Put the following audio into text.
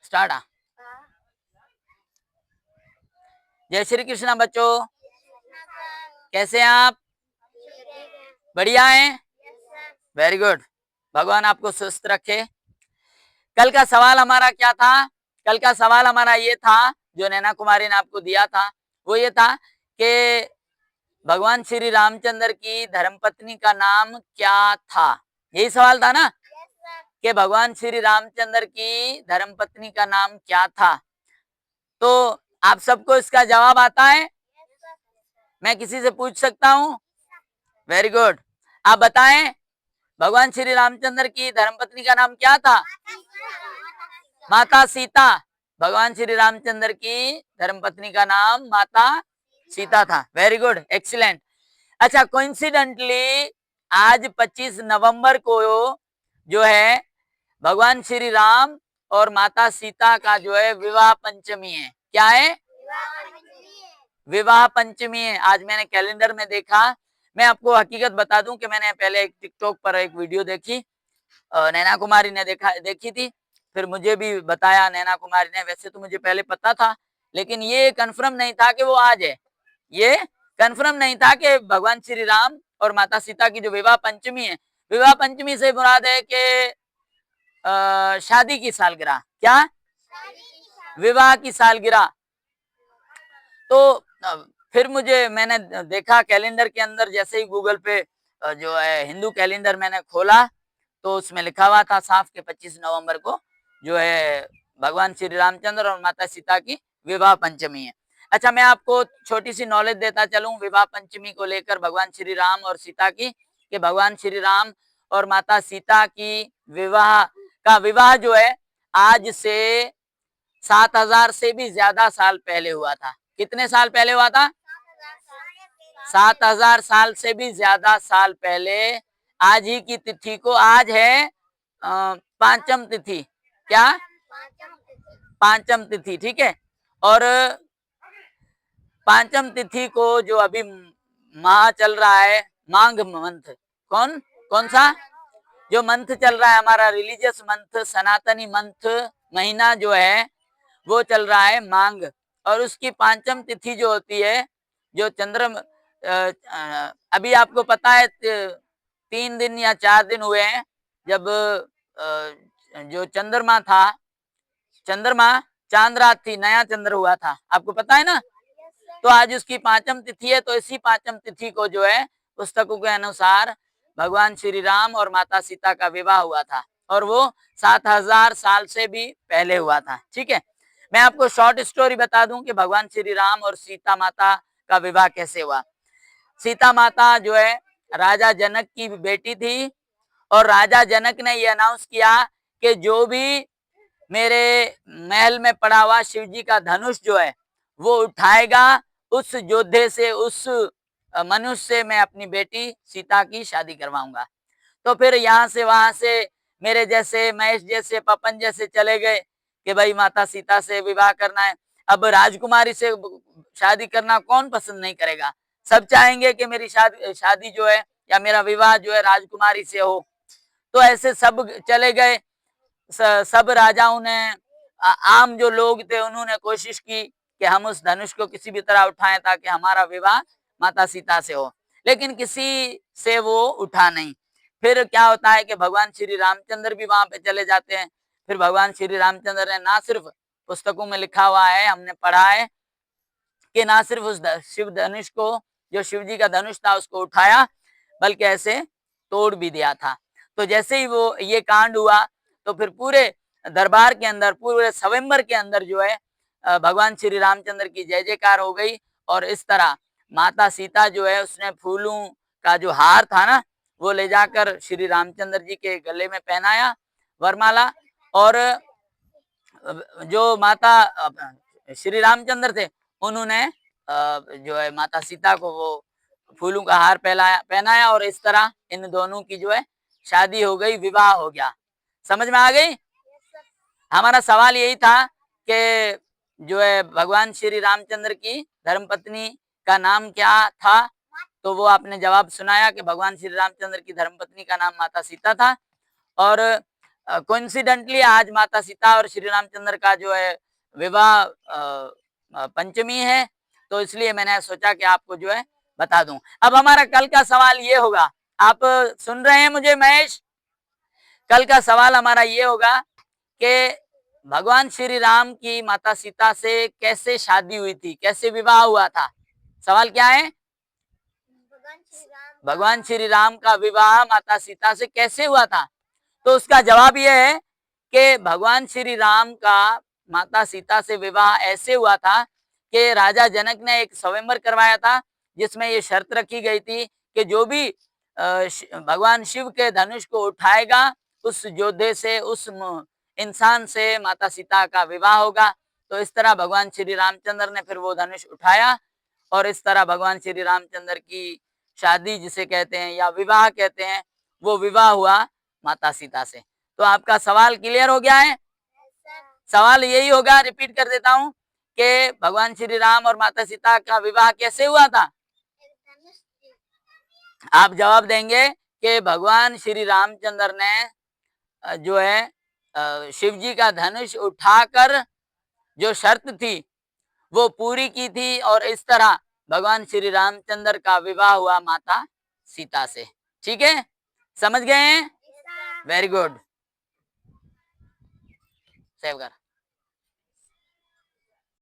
Start. जय श्री कृष्णा बच्चों, कैसे हैं आप? बढ़िया हैं? Very good. भगवान आपको स्वस्थ रखे। कल का सवाल हमारा क्या था? कल का सवाल हमारा ये था, जो नैना कुमारी ने आपको दिया था, वो ये था कि भगवान श्री रामचंद्र की धर्मपत्नी का नाम क्या था। यही सवाल था ना, कि भगवान श्री रामचंद्र की धर्मपत्नी का नाम क्या था। तो आप सबको इसका जवाब आता है? मैं किसी से पूछ सकता हूँ? Very good. आप बताएं, भगवान श्री रामचंद्र की धर्मपत्नी का नाम क्या था? माता सीता। भगवान श्री रामचंद्र की धर्मपत्नी का नाम माता सीता था। Very good, excellent. अच्छा, कोइंसिडेंटली आज 25 नवंबर को जो है भगवान श्री राम और माता सीता का जो है विवाह पंचमी है। क्या है? विवाह पंचमी है। आज मैंने कैलेंडर में देखा। मैं आपको हकीकत बता दूं कि मैंने पहले एक टिकटॉक पर एक वीडियो देखी, नैना कुमारी ने देखी थी, फिर मुझे भी बताया नैना कुमारी ने। वैसे तो मुझे पहले पता था, लेकिन ये कंफर्म नहीं था कि वो आज है। ये कंफर्म नहीं था कि भगवान श्री राम और माता सीता की जो विवाह पंचमी है, विवाह पंचमी से मुराद है कि शादी की सालगिरह। क्या? विवाह की सालगिरह। तो फिर मैंने देखा कैलेंडर के अंदर, जैसे ही गूगल पे जो है हिंदू कैलेंडर मैंने खोला, तो उसमें लिखा हुआ था साफ के 25 नवंबर को जो है भगवान श्री रामचंद्र और माता सीता की विवाह पंचमी है। अच्छा, मैं आपको छोटी सी नॉलेज देता चलूं विवाह पंचमी को लेकर, भगवान श्री राम और सीता की, कि भगवान श्री राम और माता सीता की विवाह जो है आज से 7000 से भी ज्यादा साल पहले हुआ था। कितने साल पहले हुआ था? 7000 साल से भी ज्यादा साल पहले। आज ही की तिथि को, आज है पांचम तिथि। क्या? पांचम तिथि, ठीक है। और पांचम तिथि को जो अभी माह चल रहा है, माघ मंथ, कौन सा जो मंथ चल रहा है, हमारा रिलीजियस मंथ, सनातनी मंथ, महीना जो है वो चल रहा है माघ। और उसकी पांचम तिथि जो होती है, जो अभी आपको पता है 3 दिन या 4 दिन हुए हैं जब जो चंद्रमा चांद रात थी, नया चंद्र हुआ था, आपको पता है ना। तो आज उसकी पांचम तिथि है। तो इसी पांचम तिथि को जो है पुस्तकों के अनुसार भगवान श्री राम और माता सीता का विवाह हुआ था, और वो 7000 साल से भी पहले हुआ था। ठीक है, मैं आपको शॉर्ट स्टोरी बता दूं कि भगवान श्री राम और सीता माता का विवाह कैसे हुआ। सीता माता जो है राजा जनक की बेटी थी, और राजा जनक ने ये अनाउंस किया कि जो भी मेरे महल में पड़ा हुआ शिव जी का धनुष जो है वो उठाएगा, उस योद्धे से, उस मनुष्य से मैं अपनी बेटी सीता की शादी करवाऊंगा। तो फिर यहाँ से वहां से मेरे जैसे, महेश जैसे, पपन जैसे चले गए कि भाई माता सीता से विवाह करना है। अब राजकुमारी से शादी करना कौन पसंद नहीं करेगा? सब चाहेंगे कि मेरी शादी जो है या मेरा विवाह जो है राजकुमारी से हो। तो ऐसे सब चले गए। सब राजाओं ने, आम जो लोग थे, उन्होंने कोशिश की कि हम उस धनुष को किसी भी तरह उठाएं ताकि हमारा विवाह माता सीता से हो, लेकिन किसी से वो उठा नहीं। फिर क्या होता है कि भगवान श्री रामचंद्र भी वहां पे चले जाते हैं। फिर भगवान श्री रामचंद्र ने ना सिर्फ पुस्तकों में लिखा हुआ है, हमने पढ़ा है कि ना सिर्फ उस शिव धनुष को, जो शिव जी का धनुष था, उसको उठाया, बल्कि ऐसे तोड़ भी दिया था। तो जैसे ही वो ये कांड हुआ, तो फिर पूरे दरबार के अंदर, पूरे स्वयंवर के अंदर जो है भगवान श्री रामचंद्र की जय जयकार हो गई। और इस तरह माता सीता जो है उसने फूलों का जो हार था ना, वो ले जाकर श्री रामचंद्र जी के गले में पहनाया, वरमाला। और जो माता श्री रामचंद्र थे, उन्होंने जो है माता सीता को वो फूलों का हार पहनाया, और इस तरह इन दोनों की जो है शादी हो गई, विवाह हो गया। समझ में आ गई? हमारा सवाल यही था कि जो है भगवान श्री रामचंद्र की धर्मपत्नी का नाम क्या था। तो वो आपने जवाब सुनाया कि भगवान श्री रामचंद्र की धर्मपत्नी का नाम माता सीता था। और कोइंसिडेंटली आज माता सीता और श्री रामचंद्र का जो है विवाह पंचमी है, तो इसलिए मैंने सोचा कि आपको जो है बता दूं। अब हमारा कल का सवाल ये होगा, आप सुन रहे हैं मुझे महेश? कल का सवाल हमारा ये होगा कि भगवान श्री राम की माता सीता से कैसे शादी हुई थी, कैसे विवाह हुआ था? सवाल क्या है? भगवान श्री राम का विवाह माता सीता से कैसे हुआ था? तो उसका जवाब यह है कि भगवान श्री राम का माता सीता से विवाह ऐसे हुआ था कि राजा जनक ने एक स्वयंवर करवाया था, जिसमें ये शर्त रखी गई थी कि जो भी भगवान शिव के धनुष को उठाएगा, उस योद्धे से, उस इंसान से माता सीता का विवाह होगा। तो इस तरह भगवान श्री रामचंद्र ने फिर वो धनुष उठाया और इस तरह भगवान श्री रामचंद्र की शादी जिसे कहते हैं या विवाह कहते हैं, वो विवाह हुआ माता सीता से। तो आपका सवाल क्लियर हो गया है? सवाल यही होगा, रिपीट कर देता हूं कि भगवान श्री राम और माता सीता का विवाह कैसे हुआ था? आप जवाब देंगे कि भगवान श्री रामचंद्र ने जो है शिव जी का धनुष उठाकर जो शर्त थी वो पूरी की थी और इस तरह भगवान श्री रामचंद्र का विवाह हुआ माता सीता से। ठीक है, समझ गए हैं? Very good. सेव कर।